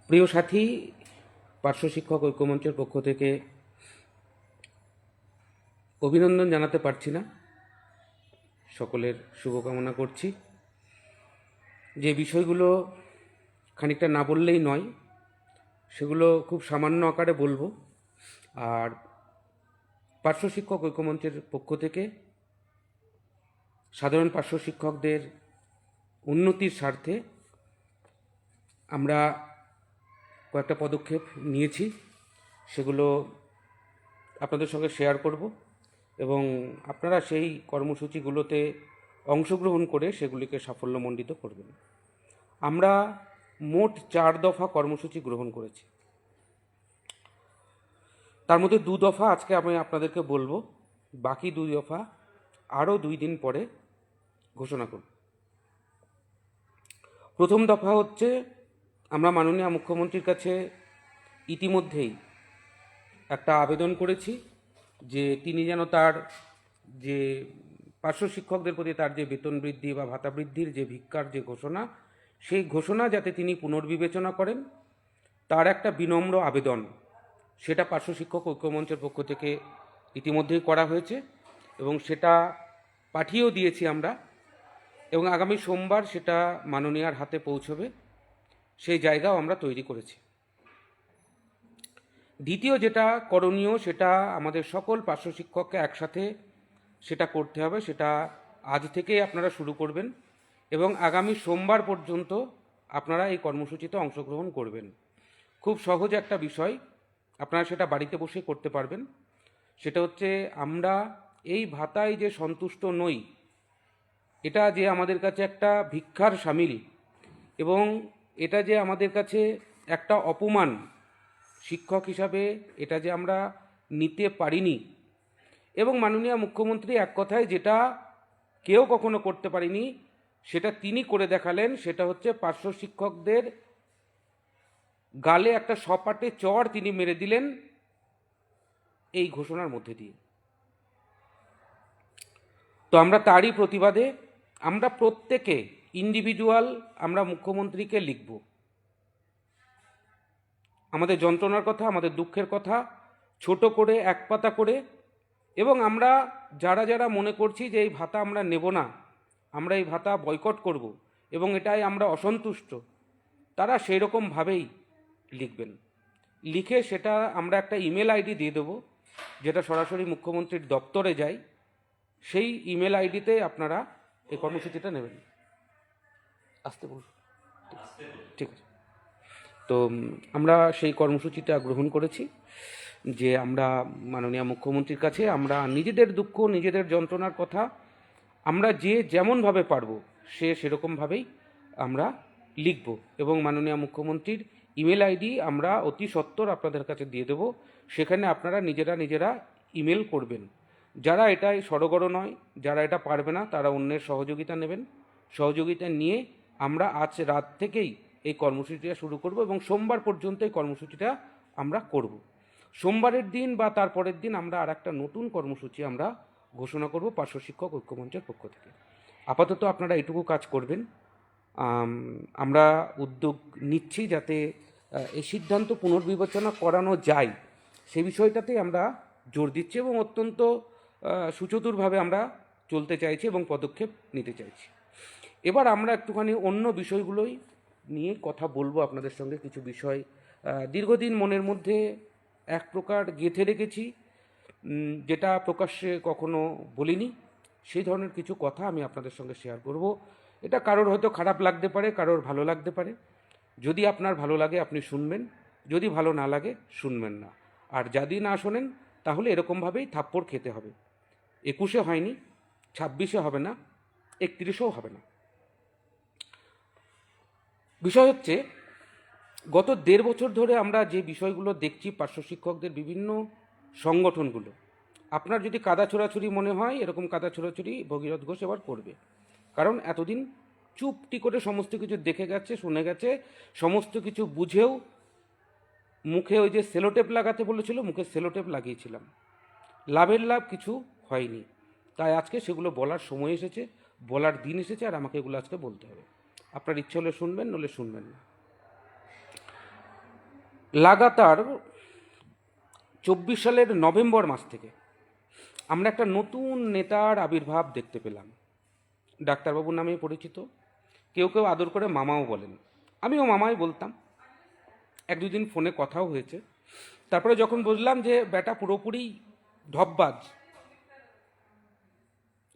প্রিয় সাথী, পার্শ্ব শিক্ষক ঐক্যমঞ্চের পক্ষ থেকে অভিনন্দন জানাতে পারছি না, সকলের শুভকামনা করছি। যে বিষয়গুলো খানিকটা না বললেই নয়, সেগুলো খুব সামান্য আকারে বলবো। আর পার্শ্ব শিক্ষক ঐক্যমঞ্চের পক্ষ থেকে সাধারণ পার্শ্ব শিক্ষকদের উন্নতির স্বার্থে আমরা কয়েকটা পদক্ষেপ নিয়েছি, সেগুলো আপনাদের সঙ্গে শেয়ার করব এবং আপনারা সেই কর্মসূচিগুলোতে অংশগ্রহণ করে সেগুলিকে সাফল্যমণ্ডিত করবেন। আমরা মোট 4 দফা কর্মসূচি গ্রহণ করেছি। তার মধ্যে 2 দফা আজকে আমি আপনাদেরকে বলবো, বাকি 2 দফা আরও 2 দিন পরে ঘোষণা করব। প্রথম দফা হচ্ছে, আমরা মাননীয় মুখ্যমন্ত্রীর কাছে ইতিমধ্যেই একটা আবেদন করেছি যে তিনি যেন তার যে পার্শ্ব শিক্ষকদের প্রতি তার যে বেতন বৃদ্ধি বা ভাতা বৃদ্ধির যে ভিক্ষার যে ঘোষণা, সেই ঘোষণা যাতে তিনি পুনর্বিবেচনা করেন, তার একটা বিনম্র আবেদন, সেটা পার্শ্ব শিক্ষক ঐক্যমঞ্চের পক্ষ থেকে ইতিমধ্যেই করা হয়েছে এবং সেটা পাঠিয়েও দিয়েছি আমরা, এবং আগামী সোমবার সেটা মাননীয়ার হাতে পৌঁছবে, সেই জায়গাও আমরা তৈরি করেছি। দ্বিতীয় যেটা করণীয়, সেটা আমাদের সকল পার্শ্ব শিক্ষককে একসাথে সেটা করতে হবে। সেটা আজ থেকেই আপনারা শুরু করবেন এবং আগামী সোমবার পর্যন্ত আপনারা এই কর্মসূচিতে অংশগ্রহণ করবেন। খুব সহজ একটা বিষয়, আপনারা সেটা বাড়িতে বসে করতে পারবেন। সেটা হচ্ছে, আমরা এই ভাতায় যে সন্তুষ্ট নই, এটা যে আমাদের কাছে একটা ভিক্ষার শামিল এবং এটা যে আমাদের কাছে একটা অপমান শিক্ষক হিসাবে, এটা যে আমরা নিতে পারিনি, এবং মাননীয় মুখ্যমন্ত্রী এক কথায় যেটা কেউ কখনো করতে পারিনি সেটা তিনি করে দেখালেন। সেটা হচ্ছে পার্শ্ব শিক্ষকদের গালে একটা সপাটে চড় তিনি মেরে দিলেন এই ঘোষণার মধ্যে দিয়ে। তো আমরা তারই প্রতিবাদে আমরা প্রত্যেকে ইন্ডিভিজুয়াল আমরা মুখ্যমন্ত্রীকে লিখব আমাদের যন্ত্রণার কথা, আমাদের দুঃখের কথা, ছোট করে এক পাতা করে, এবং আমরা যারা যারা মনে করছি যে এই ভাতা আমরা নেব না, আমরা এই ভাতা বয়কট করব এবং এটাই আমরা অসন্তুষ্ট, তারা সেই রকমভাবেই লিখবেন। লিখে সেটা আমরা একটা ইমেল আইডি দিয়ে দেবো, যেটা সরাসরি মুখ্যমন্ত্রীর দপ্তরে যায়। সেই ইমেল আইডিতে আপনারা এই কর্মসূচিটা নেবেন। আসতে বলুন। ঠিক আছে। তো আমরা সেই কর্মসূচিটা গ্রহণ করেছি যে আমরা মাননীয় মুখ্যমন্ত্রীর কাছে আমরা নিজেদের দুঃখ, নিজেদের যন্ত্রণার কথা আমরা যে যেমনভাবে পারবো সে সেরকমভাবেই আমরা লিখব এবং মাননীয় মুখ্যমন্ত্রীর ইমেল আইডি আমরা অতি সত্বর আপনাদের কাছে দিয়ে দেব। সেখানে আপনারা নিজেরা ইমেল করবেন। যারা এটাই সড়গড় নয়, যারা এটা পারবে না, তারা অন্যের সহযোগিতা নেবেন। সহযোগিতা নিয়ে আমরা আজ রাত থেকেই এই কর্মসূচিটা শুরু করব এবং সোমবার পর্যন্ত এই কর্মসূচিটা আমরা করব। সোমবারের দিন বা তারপরের দিন আমরা আর একটা নতুন কর্মসূচি আমরা ঘোষণা করব পার্শ্ব শিক্ষক ঐক্যমঞ্চের পক্ষ থেকে। আপাতত আপনারা এটুকু কাজ করবেন। আমরা উদ্যোগ নিচ্ছি যাতে এই সিদ্ধান্ত পুনর্বিবেচনা করানো যায়, সেই বিষয়টাতেই আমরা জোর দিচ্ছি এবং অত্যন্ত সুচতুরভাবে আমরা চলতে চাইছি এবং পদক্ষেপ নিতে চাইছি। এবার আমরা একটুখানি অন্য বিষয়গুলোই নিয়ে কথা বলবো আপনাদের সঙ্গে। কিছু বিষয় দীর্ঘদিন মনের মধ্যে এক প্রকার গেঁথে রেখেছি, যেটা প্রকাশ্যে কখনো বলিনি, সেই ধরনের কিছু কথা আমি আপনাদের সঙ্গে শেয়ার করব। এটা কারোর হয়তো খারাপ লাগতে পারে, কারোর ভালো লাগতে পারে। যদি আপনার ভালো লাগে আপনি শুনবেন, যদি ভালো না লাগে শুনবেন না। আর যদি না শোনেন তাহলে এরকমভাবেই থাপ্পড় খেতে হবে। 21-এ হয়নি, 26-এ হবে না, 31-এও হবে না। বিষয় হচ্ছে, গত 1.5 বছর ধরে আমরা যে বিষয়গুলো দেখছি, পার্শ্ব শিক্ষকদের বিভিন্ন সংগঠনগুলো, আপনার যদি কাদা ছোড়াছুড়ি মনে হয়, এরকম কাদা ছোড়াছুড়ি ভগীরথ ঘোষ এবার করবে। কারণ এতদিন চুপটি করে সমস্ত কিছু দেখে গেছে, শুনে গেছে, সমস্ত কিছু বুঝেও মুখে ওই যে সেলোটেপ লাগাতে বলেছিল, মুখে সেলোটেপ লাগিয়েছিলাম, লাভের লাভ কিছু হয়নি। তাই আজকে সেগুলো বলার সময় এসেছে, বলার দিন এসেছে, আর আমাকে এগুলো আজকে বলতে হবে। আপনার ইচ্ছে হলে শুনবেন, নলে শুনবেন না। লাগাতার 24 সালের নভেম্বর মাস থেকে আমরা একটা নতুন নেতার আবির্ভাব দেখতে পেলাম। ডাক্তারবাবু নামে পরিচিত, কেউ কেউ আদর করে মামাও বলেন, আমিও মামাই বলতাম। এক দুদিন ফোনে কথাও হয়েছে। তারপরে যখন বুঝলাম যে ব্যাটা পুরোপুরি ঢপবাজ,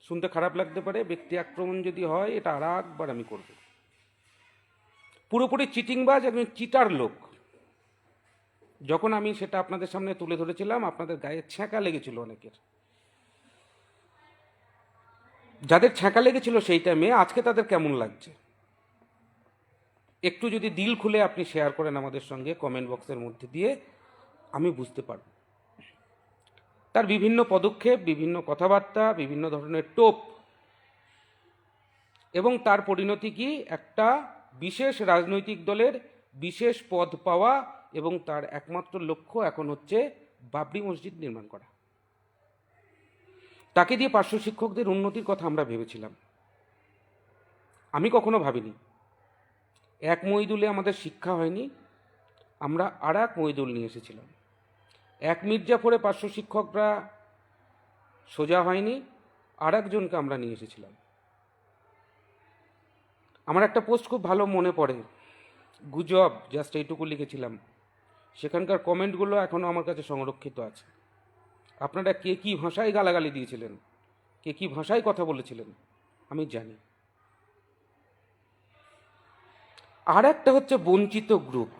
শুনতে খারাপ লাগতে পারে, ব্যক্তি আক্রমণ যদি হয় এটা আর একবার আমি করব, পুরোপুরি চিটিংবাজ, একজন চিটার লোক। যখন আমি সেটা আপনাদের সামনে তুলে ধরেছিলাম, আপনাদের গায়ে ছ্যাঁকা লেগেছিল অনেকের। যাদের ছ্যাঁকা লেগেছিল সেই টাইমে, আজকে তাদের কেমন লাগছে একটু যদি দিল খুলে আপনি শেয়ার করেন আমাদের সঙ্গে কমেন্ট বক্সের মধ্যে দিয়ে, আমি বুঝতে পারব। তার বিভিন্ন পদক্ষেপ, বিভিন্ন কথাবার্তা, বিভিন্ন ধরনের টোপ, এবং তার পরিণতি কি, একটা বিশেষ রাজনৈতিক দলের বিশেষ পদ পাওয়া, এবং তার একমাত্র লক্ষ্য এখন হচ্ছে বাবরি মসজিদ নির্মাণ করা। তাকে দিয়ে পার্শ্ব শিক্ষকদের উন্নতির কথা আমরা ভেবেছিলাম। আমি কখনো ভাবিনি এক মইদুলে আমাদের শিক্ষা হয়নি, আমরা আর এক মইদুল নিয়ে এসেছিলাম। এক মির্জাপুরে পার্শ্ব শিক্ষকরা সোজা হয়নি, আর একজনকে আমরা নিয়ে এসেছিলাম। আমার একটা পোস্ট খুব ভালো মনে পড়ে, গুজব জাস্ট এইটুকু লিখেছিলাম, সেখানকার কমেন্টগুলো এখনও আমার কাছে সংরক্ষিত আছে। আপনারা কে কী ভাষায় গালাগালি দিয়েছিলেন, কে কী ভাষায় কথা বলেছিলেন আমি জানি। আর একটা হচ্ছে বঞ্চিত গ্রুপ,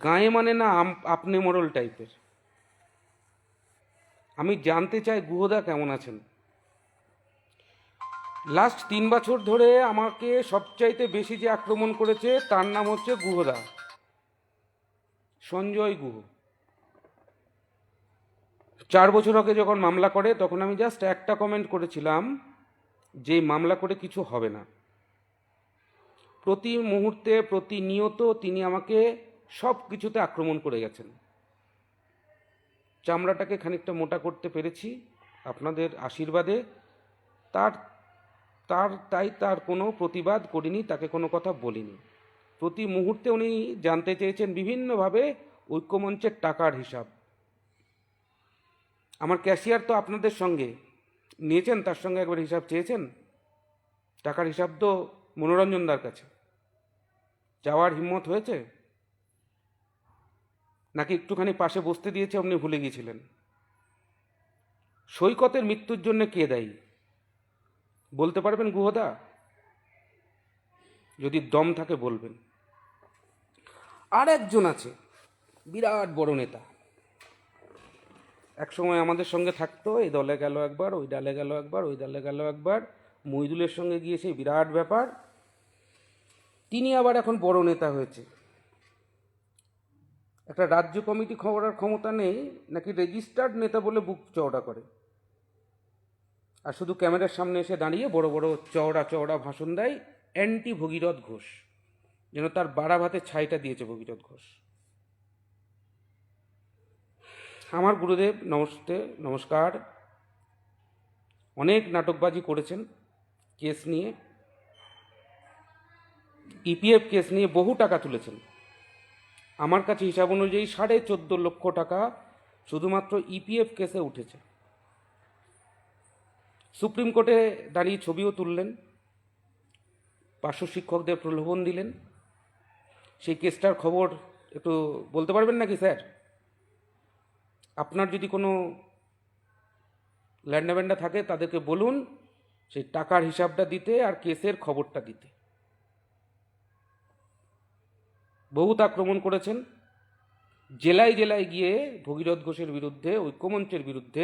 গায়ে মানে না আপনি মোড়ল টাইপের। আমি জানতে চাই গুহদা কেমন আছেন। লাস্ট 3 বছর ধরে আমাকে সবচাইতে বেশি যে আক্রমণ করেছে তার নাম হচ্ছে গুহদা, সঞ্জয় গুহ। 4 বছর আগে যখন মামলা করে তখন আমি জাস্ট একটা কমেন্ট করেছিলাম যে মামলা করে কিছু হবে না। প্রতি মুহূর্তে প্রতিনিয়ত তিনি আমাকে সব কিছুতে আক্রমণ করে গেছেন। চামড়াটাকে খানিকটা মোটা করতে পেরেছি আপনাদের আশীর্বাদে। তার তার কোনো প্রতিবাদ করিনি, তাকে কোনো কথা বলিনি। প্রতি মুহূর্তে উনি জানতে চেয়েছেন বিভিন্নভাবে ঐক্যমঞ্চের টাকার হিসাব। আমার ক্যাশিয়ার তো আপনাদের সঙ্গে নিয়েছেন, তার সঙ্গে একবার হিসাব চেয়েছেন? টাকার হিসাব তো মনোরঞ্জনদার কাছে যাওয়ার হিম্মত হয়েছে নাকি একটুখানি পাশে বসতে দিয়েছে, আপনি ভুলে গিয়েছিলেন? সৈকতের মৃত্যুর জন্য কে দায়ী বলতে পারবেন গুহদা? যদি দম থাকে বলবেন। আর একজন আছে বিরাট বড় নেতা, একসময় আমাদের সঙ্গে থাকতো, এই দলে গেল একবার, ওই দলে গেল একবার, ওই দলে গেল একবার, মইদুলের সঙ্গে গিয়ে সেই বিরাট ব্যাপার। তিনি আবার এখন বড় নেতা হয়েছে। একটা রাজ্য কমিটি করার ক্ষমতা নেই, নাকি রেজিস্টার্ড নেতা বলে বুক চওড়া করে, আর শুধু ক্যামেরার সামনে এসে দাঁড়িয়ে বড় বড় চওড়া চওড়া ভাষণ দেয় অ্যান্টি ভগীরথ ঘোষ, যেন তার বাড়া ভাতে ছাইটা দিয়েছে ভগীরথ ঘোষ। আমার গুরুদেব, নমস্তে, নমস্কার। অনেক নাটকবাজি করেছেন কেস নিয়ে, ইপিএফ কেস নিয়ে বহু টাকা তুলেছেন। আমার কাছে হিসাব অনুযায়ী 14.5 লক্ষ টাকা শুধুমাত্র ইপিএফ কেসে উঠেছে। সুপ্রিম কোর্টে দাঁড়িয়ে ছবিও তুললেন, পার্শ্ব শিক্ষকদের প্রলোভন দিলেন। সেই কেসটার খবর একটু বলতে পারবেন নাকি স্যার? আপনার যদি কোনো ল্যান্ডাব্যান্ডা থাকে তাদেরকে বলুন সেই টাকার হিসাবটা দিতে আর কেসের খবরটা দিতে। বহুত আক্রমণ করেছেন, জেলায় জেলায় গিয়ে ভগীরথ ঘোষের বিরুদ্ধে, ঐক্যমঞ্চের বিরুদ্ধে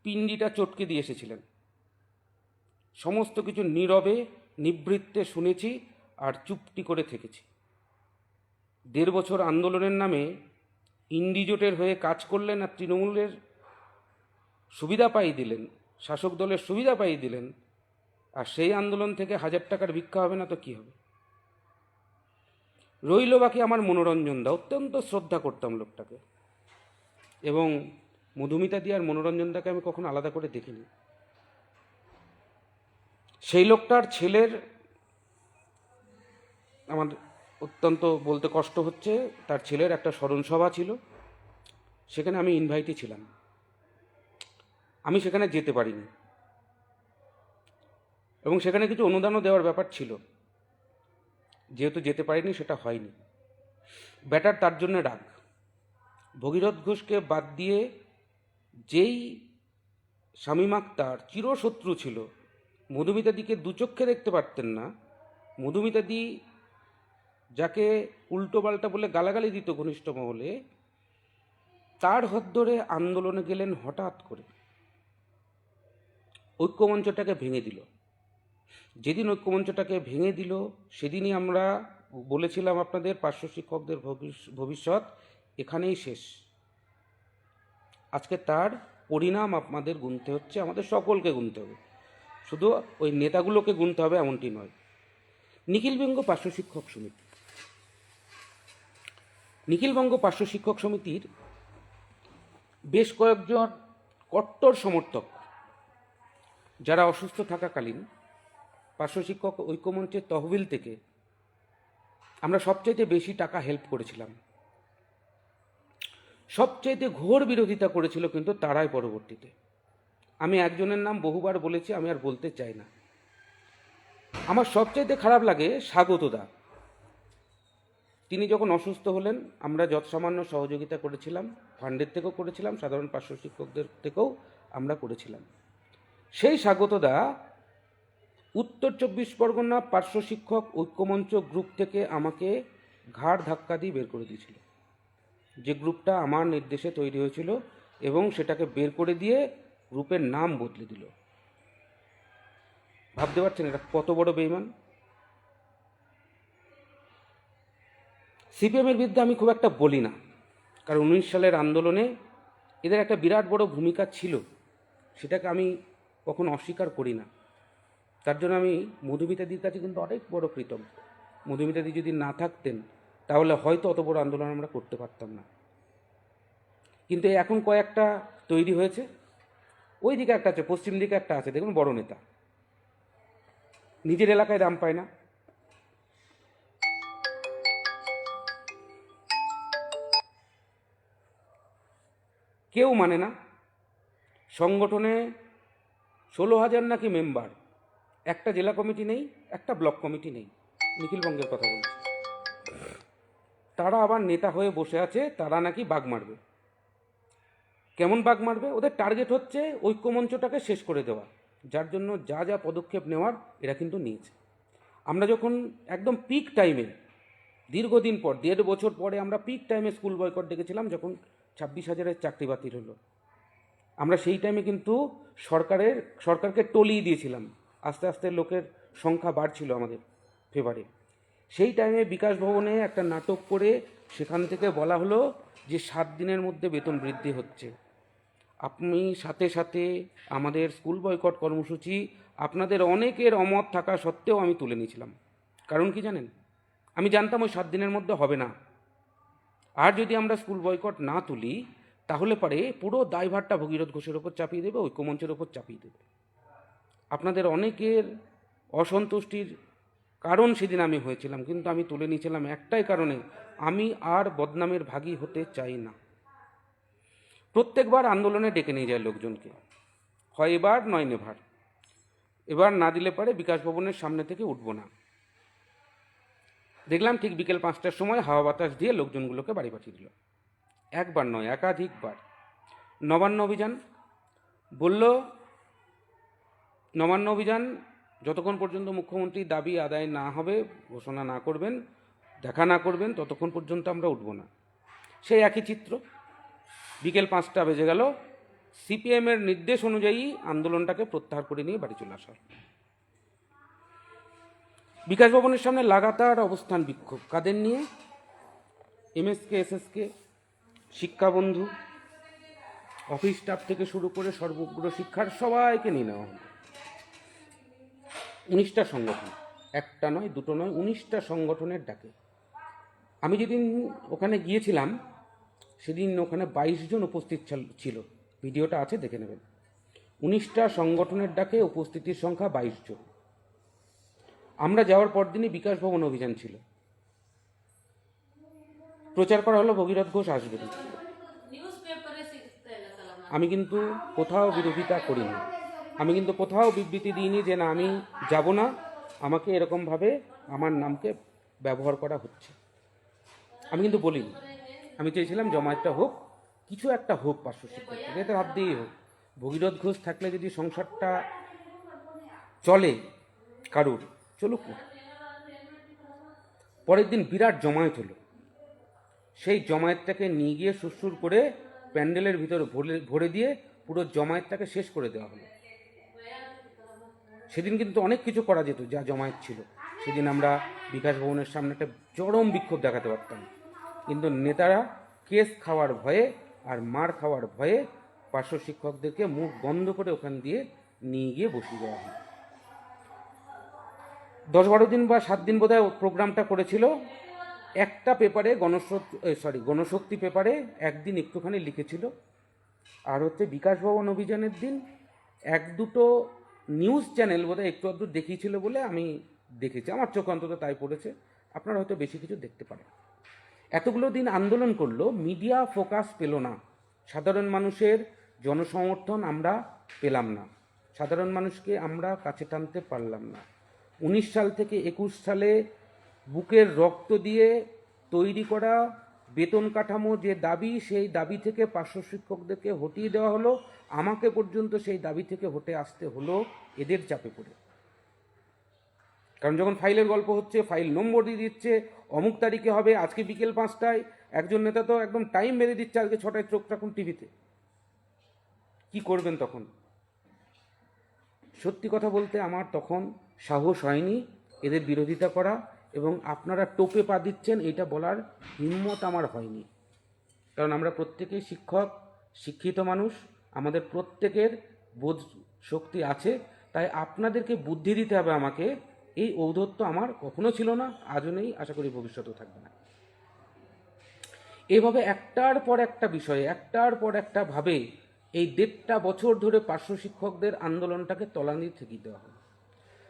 পিণ্ডিটা চটকে দিয়ে এসেছিলেন। সমস্ত কিছু নীরবে নিবৃত্তে শুনেছি আর চুপটি করে থেকেছি। 1.5 বছর আন্দোলনের নামে ইন্ডিজোটের হয়ে কাজ করলেন আর তৃণমূলের সুবিধা পাইয়ে দিলেন, শাসক দলের সুবিধা পাইয়ে দিলেন, আর সেই আন্দোলন থেকে 1000 টাকার ভিক্ষা হবে না তো কী হবে? রইল বাকি আমার মনোরঞ্জন দা, অত্যন্ত শ্রদ্ধা করতাম লোকটাকে, এবং মধুমিতা দি আর মনোরঞ্জন দাকে আমি কখনো আলাদা করে দেখিনি। সেই লোকটার ছেলের আমার অত্যন্ত বলতে কষ্ট হচ্ছে, তার ছেলের একটা স্মরণসভা ছিল, সেখানে আমি ইনভাইটই ছিলাম, আমি সেখানে যেতে পারিনি এবং সেখানে কিছু অনুদানও দেওয়ার ব্যাপার ছিল, যেহেতু যেতে পারিনি সেটা হয়নি। ব্যাটার তার জন্য রাগ। ভগীরথ ঘোষকে বাদ দিয়ে যেই শামীম আক্তার চিরশত্রু ছিল, মধুমিতাদিকে দুচক্ষে দেখতে পারতেন না, মধুমিতাদি যাকে উল্টোপাল্টা বলে গালাগালি দিত ঘনিষ্ঠ মহলে, তার হাত ধরে আন্দোলনে গেলেন হঠাৎ করে, ঐক্যমঞ্চটাকে ভেঙে দিল। যেদিন ঐক্যমঞ্চটাকে ভেঙে দিল সেদিনই আমরা বলেছিলাম আপনাদের পার্শ্ব শিক্ষকদের ভবিষ্যৎ এখানেই শেষ। আজকে তার পরিণাম আপনাদের গুনতে হচ্ছে, আমাদের সকলকে গুনতে হবে, শুধু ওই নেতাগুলোকে গুনতে হবে এমনটি নয়। নিখিলবঙ্গ পার্শ্ব শিক্ষক সমিতি, নিখিলবঙ্গ পার্শ্ব শিক্ষক সমিতির বেশ কয়েকজন কট্টর সমর্থক, যারা অসুস্থ থাকাকালীন পার্শ্ব শিক্ষক ঐক্যমঞ্চের তহবিল থেকে আমরা সবচাইতে বেশি টাকা হেল্প করেছিলাম, সবচাইতে ঘোর বিরোধিতা করেছিল কিন্তু তারাই পরবর্তীতে। আমি একজনের নাম বহুবার বলেছি, আমি আর বলতে চাই না। আমার সবচাইতে খারাপ লাগে স্বাগতদা। তিনি যখন অসুস্থ হলেন আমরা যৎসামান্য সহযোগিতা করেছিলাম, ফান্ডের থেকেও করেছিলাম, সাধারণ পার্শ্ব শিক্ষকদের থেকেও আমরা করেছিলাম। সেই স্বাগতদা উত্তর 24 পরগনা পার্শ্ব শিক্ষক ঐক্যমঞ্চ গ্রুপ থেকে আমাকে ঘাড় ধাক্কা দিয়ে বের করে দিয়েছিল, যে গ্রুপটা আমার নির্দেশে তৈরি হয়েছিল, এবং সেটাকে বের করে দিয়ে গ্রুপের নাম বদলে দিল। ভাবতে পারছেন এটা কত বড় বেইমান? সিপিএমের বিরুদ্ধে আমি খুব একটা বলি না, কারণ 19 সালের আন্দোলনে এদের একটা বিরাট বড় ভূমিকা ছিল, সেটাকে আমি কখনো অস্বীকার করি না। তার জন্য আমি মধুমিতাদির কাছে কিন্তু অনেক বড় কৃতজ্ঞ। মধুমিতাদি যদি না থাকতেন তাহলে হয়তো অত বড় আন্দোলন আমরা করতে পারতাম না। কিন্তু এখন কয়েকটা তৈরি হয়েছে, ওই দিকে একটা আছে, পশ্চিম দিকে একটা আছে, দেখুন বড় নেতা, নিজের এলাকায় দাম পায় না। কেউ মানে না। সংগঠনে 16,000 নাকি মেম্বার, একটা জেলা কমিটি নেই, একটা ব্লক কমিটি নেই, নিখিলবঙ্গের কথা বলছি। তারা আবার নেতা হয়ে বসে আছে, তারা নাকি বাগ মারবে। কেমন বাগ মারবে? ওদের টার্গেট হচ্ছে ঐক্যমঞ্চটাকে শেষ করে দেওয়া, যার জন্য যা যা পদক্ষেপ নেওয়ার এরা কিন্তু নিয়েছে। আমরা যখন একদম পিক টাইমে, দীর্ঘদিন পর 1.5 বছর পরে আমরা পিক টাইমে স্কুল বয়কট ডেকেছিলাম, যখন 26,000-এর চাকরি বাতিল হলো, আমরা সেই টাইমে কিন্তু সরকারকে টলিয়ে দিয়েছিলাম। আস্তে আস্তে লোকের সংখ্যা বাড়ছিল আমাদের ফেভারে। সেই টাইমে বিকাশ ভবনে একটা নাটক করে সেখান থেকে বলা হলো যে 7 দিনের মধ্যে বেতন বৃদ্ধি হচ্ছে। আপনি সাথে সাথে আমাদের স্কুল বয়কট কর্মসূচি আপনাদের অনেকের অমত থাকা সত্ত্বেও আমি তুলে নিয়েছিলাম। কারণ কি জানেন? আমি জানতাম ওই 7 দিনের মধ্যে হবে না, আর যদি আমরা স্কুল বয়কট না তুলি তাহলে পরে পুরো দায়ভারটা ভগীরথ ঘোষের ওপর চাপিয়ে দেবে, ঐক্যমঞ্চের ওপর চাপিয়ে দেবে। আপনাদের অনেকের অসন্তুষ্টির কারণ সেদিন আমি হয়েছিলাম, কিন্তু আমি তুলে নিয়েছিলাম একটাই কারণে, আমি আর বদনামের ভাগী হতে চাই না। প্রত্যেকবার আন্দোলনে ডেকে নিয়ে যায় লোকজনকে, হয় এবার নয় নেভার। এবার না দিলে পরে বিকাশ ভবনের সামনে থেকে উঠবো না। দেখলাম ঠিক বিকেল 5টার সময় হাওয়া বাতাস দিয়ে লোকজনগুলোকে বাড়ি পাঠিয়ে দিল। একবার নয়, একাধিকবার। নবান্ন অভিযান বলল, নবান্ন অভিযান যতক্ষণ পর্যন্ত মুখ্যমন্ত্রী দাবি আদায় না হবে, ঘোষণা না করবেন, দেখা না করবেন, ততক্ষণ পর্যন্ত আমরা উঠব না। সেই একই চিত্র, বিকেল 5টা বেজে গেল, সিপিএমের নির্দেশ অনুযায়ী আন্দোলনটাকে প্রত্যাহার করে নিয়ে বাড়ি চলে আসা। বিকাশ ভবনের সামনে লাগাতার অবস্থান বিক্ষোভ, কাদের নিয়ে? এমএসকে, এসএসকে, শিক্ষাবন্ধু, অফিস স্টাফ থেকে শুরু করে সর্বগ্র শিক্ষার সবাইকে নিয়ে নেওয়া হলো। 19টা সংগঠন, একটা নয়, দুটো নয়, 19টা সংগঠনের ডাকে। আমি যেদিন ওখানে গিয়েছিলাম সেদিন ওখানে 22 জন উপস্থিত ছিল, ভিডিওটা আছে, দেখে নেবেন। 19টা সংগঠনের ডাকে উপস্থিতির সংখ্যা 22 জন। আমরা যাওয়ার পর দিনই বিকাশ ভবন অভিযান ছিল। প্রচার করা হলো ভগীরথ ঘোষ আসবেন। আমি কিন্তু কোথাও বিরোধিতা করিনি, আমি কিন্তু কোথাও বিবৃতি দিইনি যে না আমি যাব না, আমাকে এরকমভাবে আমার নামকে ব্যবহার করা হচ্ছে, আমি কিন্তু বলিনি। আমি চেয়েছিলাম জমায়েতটা হোক, কিছু একটা হোক, পার্শ্ব শিক্ষক এতে হাত দিয়েই হোক। ভগীরথ ঘোষ থাকলে যদি সংসারটা চলে কারুর, চলুক না। পরের দিন বিরাট জমায়েত হলো, সেই জমায়েতটাকে নিয়ে গিয়ে সুরসুর করে প্যান্ডেলের ভিতরে ভরে দিয়ে পুরো জমায়েতটাকে শেষ করে দেওয়া হলো। সেদিন কিন্তু অনেক কিছু করা যেত, যা জমায়েত ছিল সেদিন আমরা বিকাশ ভবনের সামনে একটা চরম বিক্ষোভ দেখাতে পারতাম, কিন্তু নেতারা কেস খাওয়ার ভয়ে আর মার খাওয়ার ভয়ে পার্শ্ব শিক্ষকদেরকে মুখ বন্ধ করে ওখান দিয়ে নিয়ে গিয়ে বসিয়ে দেওয়া হয়। 10-12 দিন বা 7 দিন বোধহয় প্রোগ্রামটা করেছিল। একটা পেপারে গণশক্তি পেপারে একদিন একটুখানি লিখেছিল, আর হচ্ছে বিকাশ ভবন অভিযানের দিন 1-2টো নিউজ চ্যানেল বোধহয় একটু আধটু দেখিয়েছিল বলে আমি দেখেছি, আমার চোখ অন্তত তাই পড়েছে, আপনারা হয়তো বেশি কিছু দেখতে পারেন। এতগুলো দিন আন্দোলন করলো, মিডিয়া ফোকাস পেল না, সাধারণ মানুষের জনসমর্থন আমরা পেলাম না, সাধারণ মানুষকে আমরা কাছে টানতে পারলাম না। 19 সাল থেকে 21 সালে বুকের রক্ত দিয়ে তৈরি করা বেতন কাঠামো যে দাবি, সেই দাবি থেকে পার্শ্ব শিক্ষকদেরকে হটিয়ে দেওয়া হলো, আমাকে পর্যন্ত সেই দাবি থেকে হটে আসতে হলো এদের চাপে পড়ে। কারণ যখন ফাইলের গল্প হচ্ছে, ফাইল নম্বর দিয়ে দিচ্ছে, অমুক তারিখে হবে, আজকে বিকেল 5টায়, একজন নেতা তো একদম টাইম বেঁধে দিচ্ছে, আজকে 6টায় চোখ রাখুন টিভিতে। কি করবেন তখন? সত্যি কথা বলতে আমার তখন সাহস হয়নি এদের বিরোধিতা করা, এবং আপনারা টোপে পা দিচ্ছেন এটা বলার হিম্মত আমার হয়নি। কারণ আমরা প্রত্যেকেই শিক্ষক, শিক্ষিত মানুষ, আমাদের প্রত্যেকের বোধ শক্তি আছে, তাই আপনাদেরকে বুদ্ধি দিতে হবে আমাকে। এই ঔদ্ধত্য আমার কখনো ছিল না, আজও নেই, আশা করি ভবিষ্যতেও থাকবে না। এভাবে একটার পর একটা বিষয়ে, একটার পর একটা ভাবে এই 1.5টা বছর ধরে পার্শ্ব শিক্ষকদের আন্দোলনটাকে তলানি ঠেকিয়ে দেওয়া হলো।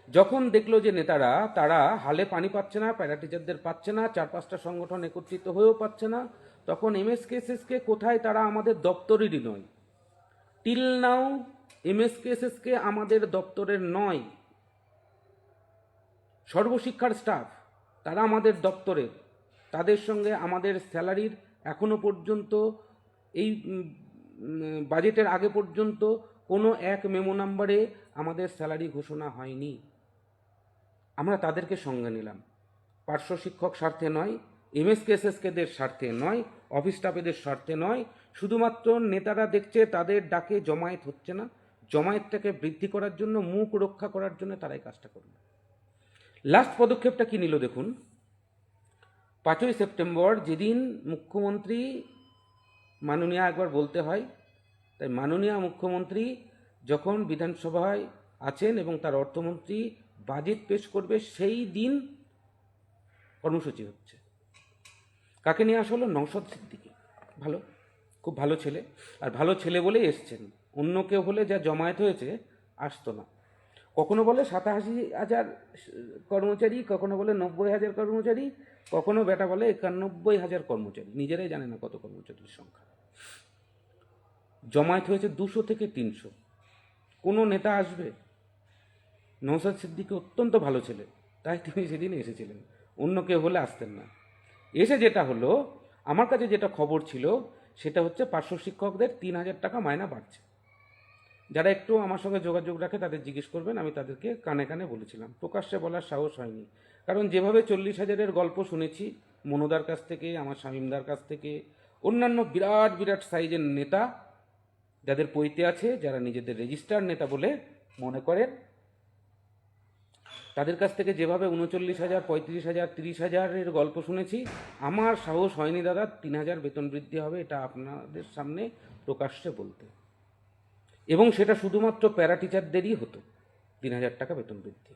যখন দেখলো যে নেতারা তারা হালে পানি পাচ্ছে না, প্যারা টিচারদের পাচ্ছে না, 4-5টা সংগঠন একত্রিত হয়েও পাচ্ছে না, তখন এমএসকেএসএসকে কোথায়, তারা আমাদের দপ্তরেরই নয়। টিল নাও এমএসকেএসএসকে আমাদের দপ্তরের নয়, সর্বশিক্ষার স্টাফ তারা আমাদের দপ্তরের, তাদের সঙ্গে আমাদের স্যালারির এখনো পর্যন্ত এই বাজেটের আগে পর্যন্ত কোনো এক মেমো নাম্বারে আমাদের স্যালারি ঘোষণা হয়নি। আমরা তাদেরকে সঙ্গে নিলাম, পার্শ্ব শিক্ষক স্বার্থে নয়, এমএসকেএসএসকেদের স্বার্থে নয়, অফিস স্টাফেদের স্বার্থে নয়, শুধুমাত্র নেতারা দেখছে তাদের ডাকে জমায়েত হচ্ছে না, জমায়েতটাকে বৃদ্ধি করার জন্য, মুখ রক্ষা করার জন্য তারা এই কাজটা করল। লাস্ট পদক্ষেপটা কি নিল দেখুন। 5ই সেপ্টেম্বর যেদিন মুখ্যমন্ত্রী, মাননীয় একবার বলতে হয়, তাই মাননীয় মুখ্যমন্ত্রী যখন বিধানসভায় আছেন এবং তার অর্থমন্ত্রী বাজেট পেশ করবে, সেই দিন কর্মসূচি হচ্ছে। কাকে নিয়ে আসা হলো? নওশাদ সিদ্দিকী। ভালো, খুব ভালো ছেলে, আর ভালো ছেলে বলেই এসছেন, অন্য কেউ হলে যা জমায়েত হয়েছে আসতো না। কখনো বলে 87,000 কর্মচারী, কখনো বলে 90,000 কর্মচারী, কখনো বেটা বলে 91,000 কর্মচারী, নিজেরাই জানে না কত কর্মচারীর সংখ্যা। জমায়েত হয়েছে 200 থেকে 300। কোনো নেতা আসবে? নওশাদ সিদ্দিকী অত্যন্ত ভালো ছেলে, তাই তিনি সেদিন এসেছিলেন, অন্য কেউ হলে আসতেন না। এসে যেটা হলো, আমার কাছে যেটা খবর ছিল সেটা হচ্ছে পার্শ্ব শিক্ষকদের 3,000 টাকা মায়না বাড়ছে। যারা একটু আমার সঙ্গে যোগাযোগ রাখে তাদের জিজ্ঞেস করবেন, আমি তাদেরকে কানে কানে বলেছিলাম, প্রকাশ্যে বলার সাহস হয়নি। কারণ যেভাবে 40,000-এর গল্প শুনেছি মনোদার কাছ থেকে, আমার শামীমদার কাছ থেকে, অন্যান্য বিরাট বিরাট সাইজের নেতা যাদের পৈতে আছে, যারা নিজেদের রেজিস্টার নেতা বলে মনে করেন, তাদের কাছ থেকে যেভাবে 39,000, 35,000, 30,000-এর গল্প শুনেছি, আমার সাহস হয়নি দাদা 3,000 বেতন বৃদ্ধি হবে এটা আপনাদের সামনে প্রকাশ্যে বলতে। এবং সেটা শুধুমাত্র প্যারা টিচারদেরই হতো 3,000 টাকা বেতন বৃদ্ধি।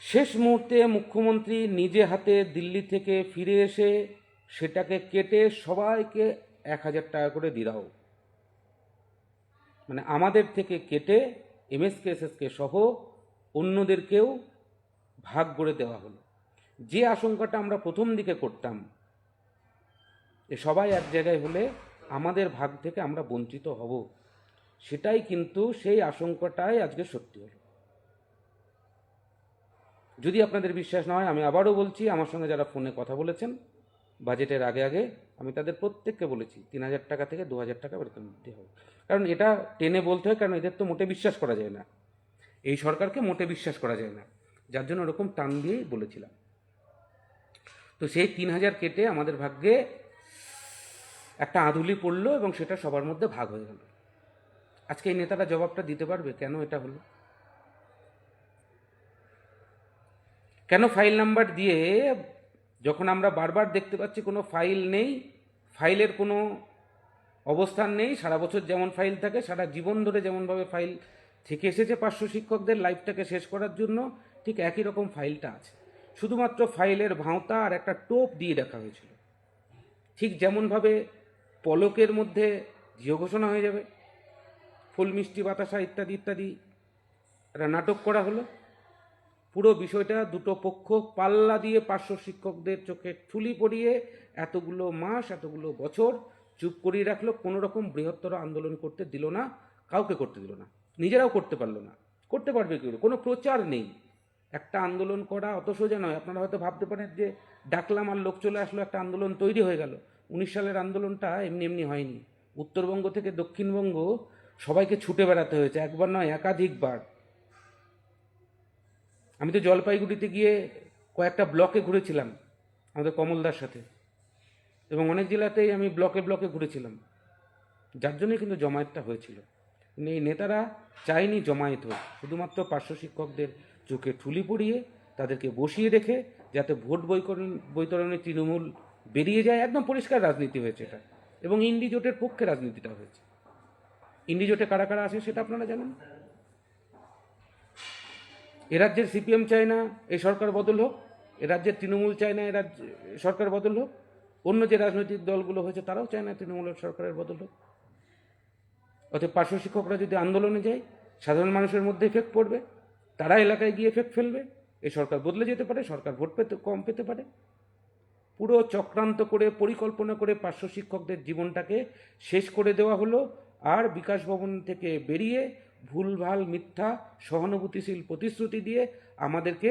শেষ মুহূর্তে মুখ্যমন্ত্রী নিজে হাতে দিল্লি থেকে ফিরে এসে সেটাকে কেটে সবাইকে 1,000 টাকা করে দিয়ে দাও, মানে আমাদের থেকে কেটে এমএসকেএসএসকে সহ অন্যদেরকেও ভাগ করে দেওয়া হলো। যে আশঙ্কাটা আমরা প্রথম দিকে করতাম যে সবাই এক জায়গায় হলে আমাদের ভাগ থেকে আমরা বঞ্চিত হব, সেটাই কিন্তু সেই আশঙ্কাটাই আজকে সত্যি হলো। যদি আপনাদের বিশ্বাস না হয়, আমি আবারও বলছি, আমার সঙ্গে যারা ফোনে কথা বলেছেন বাজেটের আগে আগে, আমি তাদের প্রত্যেককে বলেছি 3,000 টাকা থেকে 2,000 টাকা বেতন দিতে হবে। কারণ এটা টেনে বলতে হয়, কারণ এদের তো মোটে বিশ্বাস করা যায় না, এই সরকারকে মোটে বিশ্বাস করা যায় না, যার জন্য ওরকম টান দিয়েই বলেছিলাম। তো সেই 3,000 কেটে আমাদের ভাগ্যে একটা আঁধুলি পড়লো এবং সেটা সবার মধ্যে ভাগ হয়ে গেল। আজকে এই নেতারা জবাবটা দিতে পারবে কেন এটা হলো? কেন ফাইল নাম্বার দিয়ে, যখন আমরা বারবার দেখতে পাচ্ছি কোনো ফাইল নেই, ফাইলের কোনো অবস্থান নেই, সারা বছর যেমন ফাইল থাকে, সারা জীবন ধরে যেমনভাবে ফাইল থেকে এসেছে 500 শিক্ষকদের লাইফটাকে শেষ করার জন্য, ঠিক একই রকম ফাইলটা আছে, শুধুমাত্র ফাইলের ভাঁওতা আর একটা টোপ দিয়ে রাখা হয়েছিল। ঠিক যেমনভাবে পলকের মধ্যে জিও ঘোষণা হয়ে যাবে, ফুল মিষ্টি বাতাসা ইত্যাদি ইত্যাদি একটা নাটক করা হলো, পুরো বিষয়টা দুটো পক্ষ পাল্লা দিয়ে 500 শিক্ষকদের চোখে ঠুলি পরিয়ে এতগুলো মাস, এতগুলো বছর চুপ করিয়ে রাখলো, কোনো রকম বৃহত্তর আন্দোলন করতে দিল না, কাউকে করতে দিল না, নিজেরাও করতে পারলো না। করতে পারবে কি করে? কোনো প্রচার নেই। একটা আন্দোলন করা অত সোজা নয়। আপনারা হয়তো ভাবতে পারেন যে ডাকলাম আর লোক চলে আসলো, একটা আন্দোলন তৈরি হয়ে গেল। 19 সালের আন্দোলনটা এমনি এমনি হয়নি। উত্তরবঙ্গ থেকে দক্ষিণবঙ্গ সবাইকে ছুটে বেড়াতে হয়েছে, একবার নয় একাধিকবার। আমি তো জলপাইগুড়িতে গিয়ে কয়েকটা ব্লকে ঘুরেছিলাম আমাদের কমলদার সাথে, এবং অনেক জেলাতেই আমি ব্লকে ব্লকে ঘুরেছিলাম, যার জন্যই কিন্তু জমায়েতটা হয়েছিল। কিন্তু এই নেতারা চায়নি জমায়েত হোক, শুধুমাত্র 500 শিক্ষকদের চোখে ঠুলি পরিয়ে তাদেরকে বসিয়ে রেখে যাতে ভোট বৈতরণে তৃণমূল বেরিয়ে যায়। একদম পরিষ্কার রাজনীতি হয়েছে এটা, এবং ইন্ডি জোটের পক্ষে রাজনীতিটা হয়েছে। ইন্ডি জোটে কারা কারা আছে সেটা আপনারা জানেন। এ রাজ্যের সিপিএম চায় না এই সরকার বদল হোক, এ রাজ্যের তৃণমূল চায় না এ রাজ্য সরকার বদল হোক, অন্য যে রাজনৈতিক দলগুলো হয়েছে তারাও চায় না তৃণমূলের সরকারের বদল হোক। অতএব 500 শিক্ষকরা যদি আন্দোলনে যায়, সাধারণ মানুষের মধ্যে এফেক্ট পড়বে, তারা এলাকায় গিয়ে এফেক্ট ফেলবে, এই সরকার বদলে যেতে পারে, সরকার ভোট কম পেতে পারে। পুরো চক্রান্ত করে, পরিকল্পনা করে 500 শিক্ষকদের জীবনটাকে শেষ করে দেওয়া হলো। আর বিকাশ ভবন থেকে বেরিয়ে ভুলভাল মিথ্যা সহানুভূতিশীল প্রতিশ্রুতি দিয়ে আমাদেরকে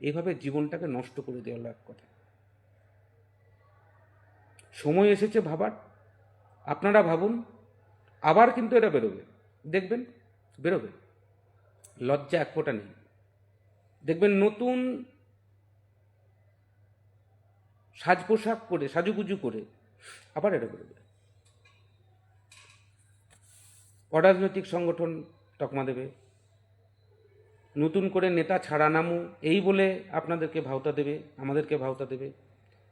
এভাবে জীবনটাকে নষ্ট করে দেওয়া এক কথা। সময় এসেছে ভাবার। আপনারা ভাবুন, আবার কিন্তু এটা বেরোবে, দেখবেন বেরোবে, লজ্জা এক ফোঁটা নেই। দেখবেন নতুন সাজ পোশাক করে, সাজুগুজু করে আবার এটা বেরোবে। অরাজনৈতিক সংগঠন তকমা দেবে, নতুন করে নেতা ছাড়া নামু এই বলে আপনাদেরকে ভাওতা দেবে, আমাদেরকে ভাওতা দেবে,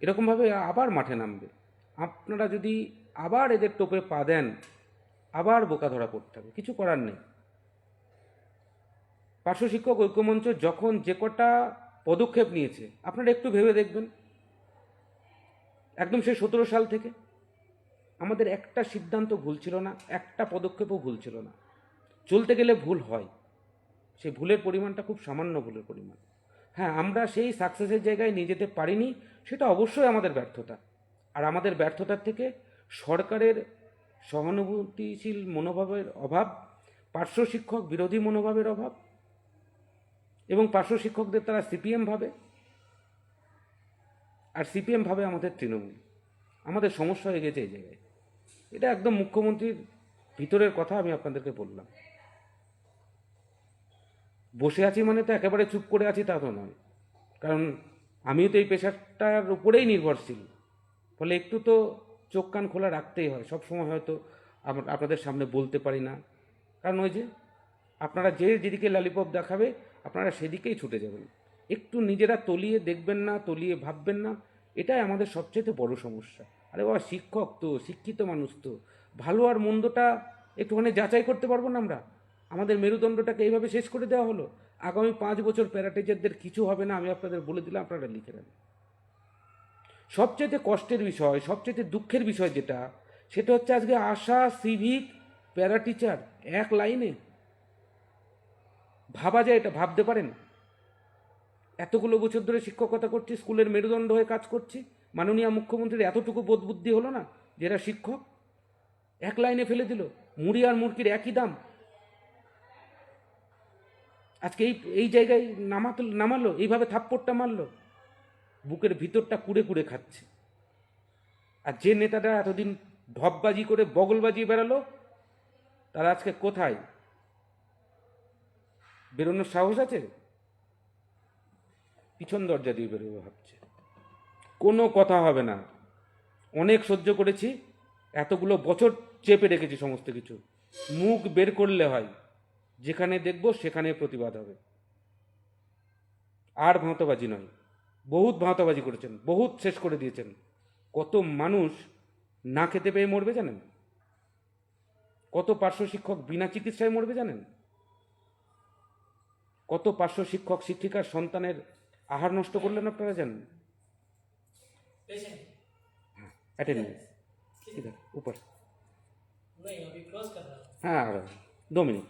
এরকমভাবে আবার মাঠে নামবে। আপনারা যদি আবার এদের টোপে পা দেন, আবার বোকা ধরা পড়তে হবে, কিছু করার নেই। 500 শিক্ষক ঐক্যমঞ্চ যখন যে কটা পদক্ষেপ নিয়েছে আপনারা একটু ভেবে দেখবেন, একদম সেই 17 সাল থেকে আমাদের একটা সিদ্ধান্ত ভুল ছিল না, একটা পদক্ষেপও ভুল ছিল না। চলতে গেলে ভুল হয়, সেই ভুলের পরিমাণটা খুব সামান্য ভুলের পরিমাণ। হ্যাঁ, আমরা সেই সাকসেসের জায়গায় নিয়ে যেতে পারিনি, সেটা অবশ্যই আমাদের ব্যর্থতা। আর আমাদের ব্যর্থতার থেকে সরকারের সহানুভূতিশীল মনোভাবের অভাব, 500 শিক্ষক বিরোধী মনোভাবের অভাব, এবং 500 শিক্ষকদের তারা সিপিএম ভাবে, আর সিপিএম ভাবে আমাদের তৃণমূল। আমাদের সমস্যা হয়ে গেছে এই জায়গায়। এটা একদম মুখ্যমন্ত্রীর ভিতরের কথা আমি আপনাদেরকে বললাম। বসে আছি মানে তো একেবারে চুপ করে আছি তা তো নয়, কারণ আমিও তো এই পেশাটার উপরেই নির্ভরশীল, ফলে একটু তো চোখ কান খোলা রাখতেই হয়। সব সময় হয়তো আপনাদের সামনে বলতে পারি না, কারণ ওই যে আপনারা যেদিকে লালিপপ দেখাবে আপনারা সেদিকেই ছুটে যাবেন। একটু নিজেরা তলিয়ে দেখবেন না, তলিয়ে ভাববেন না, এটাই আমাদের সবচেয়ে বড় সমস্যা। আরে বাবা, শিক্ষক তো, শিক্ষিত মানুষ তো, ভালো আর মন্দটা একটুখানি যাচাই করতে পারবো না আমরা? আমাদের মেরুদণ্ডটাকে এইভাবে শেষ করে দেওয়া হলো। আগামী 5 বছর প্যারাটিচারদের কিছু হবে না, আমি আপনাদের বলে দিলাম, আপনারা লিখে নেন। সবচেয়ে কষ্টের বিষয়, সবচেয়ে দুঃখের বিষয় যেটা, সেটা হচ্ছে আজকে আশা, সিভিক, প্যারাটিচার এক লাইনে। ভাবা যায়? এটা ভাবতে পারেন? এতগুলো বছর ধরে শিক্ষকতা করছি, স্কুলের মেরুদণ্ড হয়ে কাজ করছি, মাননীয় মুখ্যমন্ত্রীর এতটুকু বোধ বুদ্ধি হলো না যে এরা শিক্ষক? এক লাইনে ফেলে দিল, মুড়ি আর মুরগির একই দাম। আজকে এই জায়গায় নামালো, এইভাবে থাপ্পড়টা মারলো, বুকের ভিতরটা কুড়ে কুড়ে খাচ্ছে। আর যে নেতাটা এতদিন ঢপবাজি করে বগল বাজিয়ে বেড়ালো, তারা আজকে কোথায়? বেরোনোর সাহস আছে? পিছন দরজা দিয়ে বেরোবে ভাবছে। কোনো কথা হবে না, অনেক সহ্য করেছি, এতগুলো বছর চেপে রেখেছি সমস্ত কিছু। মুখ বের করলে হয়, যেখানে দেখব সেখানে প্রতিবাদ হবে। আর ভাঁতবাজি নয়। বহুত ভাঁতবাজি করেছেন, বহুত শেষ করে দিয়েছেন। কত মানুষ না খেতে পেয়ে মরবে জানেন? কত পার্শ্ব শিক্ষক বিনা চিকিৎসায় মরবে জানেন? কত পার্শ্ব শিক্ষক শিক্ষিকার সন্তানের আহার নষ্ট করলেন আপনারা জানেন? अटेंडेंस इधर ऊपर नहीं अभी क्लोज कर रहा हूँ। हाँ 2 মিনিট।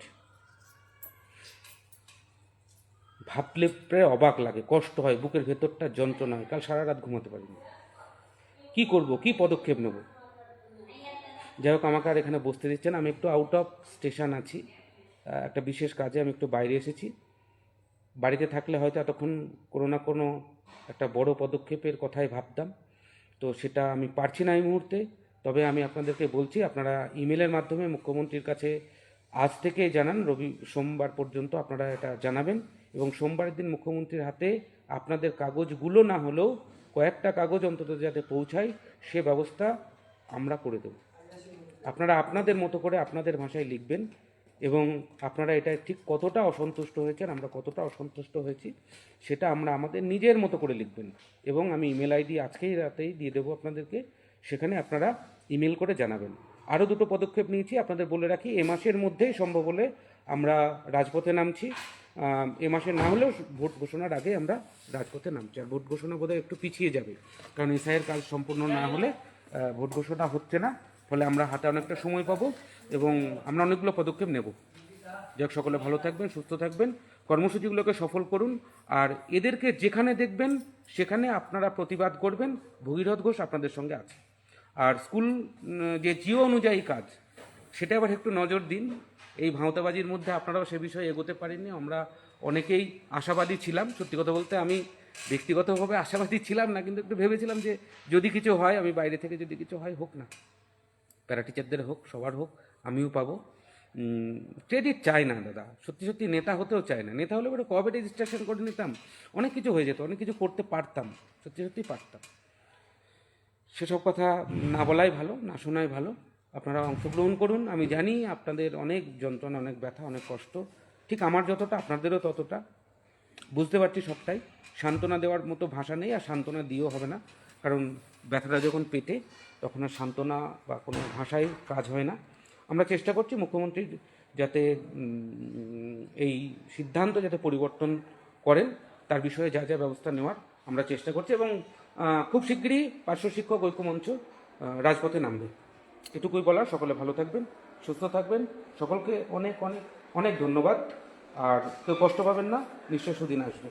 ভাবলে প্রায় অবাক লাগে, কষ্ট হয়, বুকের ভেতরটা যন্ত্রণা হয়। কাল সারা রাত ঘুমাতে পারিনি। কি করব, কি পদক্ষেপ নেব? যাই হোক, আমাকে আর এখানে বসতে দিচ্ছেন, আমি একটু আউট অফ স্টেশন আছি, একটা বিশেষ কাজে আমি একটু বাইরে এসেছি। বাড়িতে থাকলে হয়তো এতক্ষণ কোনো না কোনো একটা বড় পদক্ষেপের কথাই ভাবতাম, তো সেটা আমি পারছি না এই মুহূর্তে। তবে আমি আপনাদেরকে বলছি, আপনারা ইমেলের মাধ্যমে মুখ্যমন্ত্রীর কাছে আজ থেকে জানান, সোমবার পর্যন্ত আপনারা এটা জানাবেন, এবং সোমবারের দিন মুখ্যমন্ত্রীর হাতে আপনাদের কাগজগুলো না হলেও কয়েকটা কাগজ অন্তত যাতে পৌঁছায় সে ব্যবস্থা আমরা করে দেব। আপনারা আপনাদের মতো করে আপনাদের ভাষায় লিখবেন, এবং আপনারা এটা ঠিক কতটা অসন্তুষ্ট হয়েছেন, আমরা কতটা অসন্তুষ্ট হয়েছি, সেটা আমরা আমাদের নিজের মতো করে লিখবেন। এবং আমি ইমেল আইডি আজকেই রাতেই দিয়ে দেবো আপনাদেরকে, সেখানে আপনারা ইমেল করে জানাবেন। আরও দুটো পদক্ষেপ নিয়েছি, আপনাদের বলে রাখি, এ মাসের মধ্যেই সম্ভব হলে আমরা রাজপথে নামছি। এ মাসে না হলেও ভোট ঘোষণার আগে আমরা রাজপথে নামছি। আর ভোট ঘোষণা বোধহয় একটু পিছিয়ে যাবে, কারণ এসআইয়ের কাজ সম্পূর্ণ না হলে ভোট ঘোষণা হচ্ছে না, ফলে আমরা হাতে অনেকটা সময় পাবো এবং আমরা অনেকগুলো পদক্ষেপ নেব। যাক, সকলে ভালো থাকবেন, সুস্থ থাকবেন, কর্মসূচিগুলোকে সফল করুন। আর এদেরকে যেখানে দেখবেন সেখানে আপনারা প্রতিবাদ করবেন। ভগীরথ ঘোষ আপনাদের সঙ্গে আছে। আর স্কুল যে জিও অনুযায়ী কাজ, সেটা আবার একটু নজর দিন। এই ভাঁওতাবাজির মধ্যে আপনারাও সে বিষয়ে এগোতে পারেননি। আমরা অনেকেই আশাবাদী ছিলাম, সত্যি কথা বলতে আমি ব্যক্তিগতভাবে আশাবাদী ছিলাম না, কিন্তু একটু ভেবেছিলাম যে যদি কিছু হয়, আমি বাইরে থেকে যদি কিছু হয়, হোক না, প্যারা টিচারদের হোক, সবার হোক, আমিও পাবো। ক্রেডিট চাই না দাদা, সত্যি সত্যি নেতা হতেও চাই না। নেতা হলে পরে কবে রেজিস্ট্রেশন করে নিতাম, অনেক কিছু হয়ে যেত, অনেক কিছু করতে পারতাম, সত্যি সত্যি পারতাম। সেসব কথা না বলাই ভালো, না শোনাই ভালো। আপনারা অংশগ্রহণ করুন। আমি জানি আপনাদের অনেক যন্ত্রণা, অনেক ব্যথা, অনেক কষ্ট, ঠিক আমার যতটা আপনাদেরও ততটা। বুঝতে পারছি সবটাই। সান্ত্বনা দেওয়ার মতো ভাষা নেই, আর সান্ত্বনা দিয়েও হবে না, কারণ ব্যথাটা যখন পেটে তখন আর সান্ত্বনা বা কোনো ভাষায় কাজ হয় না। আমরা চেষ্টা করছি মুখ্যমন্ত্রীর যাতে এই সিদ্ধান্ত যাতে পরিবর্তন করেন, তার বিষয়ে যা যা ব্যবস্থা নেওয়ার আমরা চেষ্টা করছি, এবং খুব শীঘ্রই পার্শ্ব শিক্ষক ঐক্যমঞ্চ রাজপথে নামবে। এটুকুই বলার। সকলে ভালো থাকবেন, সুস্থ থাকবেন, সকলকে অনেক অনেক অনেক ধন্যবাদ। আর কেউ কষ্ট পাবেন না, নিশ্চয় সুদিন আসবে।